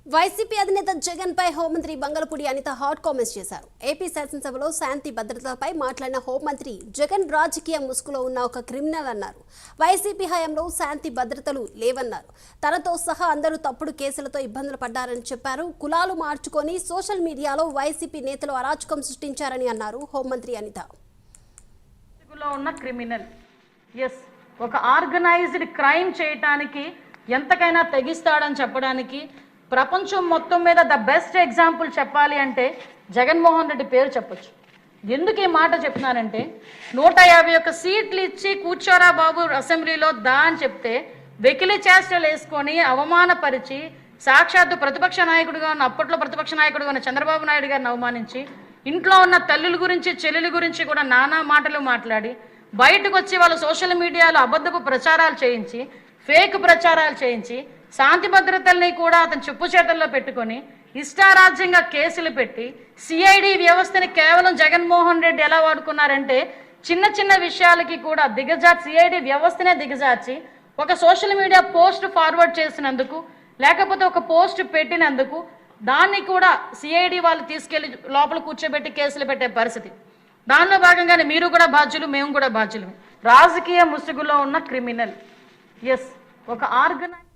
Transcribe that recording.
YCP అధినేత జగన్ పై హోంమంత్రి బంగళపూడి Anitha hot comments చేశారు. ఏపీ శాసనసభలో శాంతి భద్రతలపై మాట్లాడిన హోంమంత్రి జగన్ రాజకీయ ముసుగులో ఉన్న ఒక క్రిమినల్ అన్నారు. వైసీపీ హయాంలో శాంతి భద్రతలు లేవన్నారు. తనతో సహా అందరూ తప్పుడు కేసులతో ఇబ్బందులు పడ్డారని చెప్పారు. కులాలు మార్చుకొని సోషల్ మీడియాలో వైసీపీ నేతలు అరాచకం సృష్టించారని అన్నారు హోంమంత్రి అనిత. ఉన్న క్రిమినల్ ఒక ఆర్గనైజ్డ్ క్రైమ్ చేయటానికి ఎంతకైనా తెగిస్తాడని చెప్పడానికి ప్రపంచం మొత్తం మీద ద బెస్ట్ ఎగ్జాంపుల్ చెప్పాలి అంటే జగన్మోహన్ రెడ్డి పేరు చెప్పొచ్చు. ఎందుకు ఈ మాట చెప్తున్నానంటే 151 సీట్లు ఇచ్చి కూర్చోరా బాబు అసెంబ్లీలో దా అని చెప్తే వెకిలి చేష్టలు వేసుకొని అవమానపరిచి సాక్షాత్తు ప్రతిపక్ష నాయకుడిగా ఉన్న అప్పట్లో ప్రతిపక్ష నాయకుడిగా ఉన్న చంద్రబాబు నాయుడు గారిని అవమానించి ఇంట్లో ఉన్న తల్లుల గురించి చెల్లెల గురించి కూడా నానా మాటలు మాట్లాడి బయటకు వచ్చి వాళ్ళు సోషల్ మీడియాలో అబద్ధపు ప్రచారాలు చేయించి ఫేక్ ప్రచారాలు చేయించి శాంతి భద్రతల్ని కూడా అతను చెప్పు చేతల్లో పెట్టుకొని ఇష్టారాజ్యంగా కేసులు పెట్టి సిఐడి వ్యవస్థని కేవలం జగన్మోహన్ రెడ్డి ఎలా వాడుకున్నారంటే చిన్న చిన్న విషయాలకి కూడా సిఐడి వ్యవస్థనే దిగజార్చి ఒక సోషల్ మీడియా పోస్ట్ ఫార్వర్డ్ చేసినందుకు లేకపోతే ఒక పోస్ట్ పెట్టినందుకు దాన్ని కూడా సిఐడి వాళ్ళు తీసుకెళ్లి లోపల కూర్చోబెట్టి కేసులు పెట్టే పరిస్థితి. దానిలో భాగంగానే మీరు కూడా బాధ్యులు, మేము కూడా బాధ్యులు. రాజకీయ ముసుగులో ఉన్న క్రిమినల్ ఒక ఆర్గనైజ్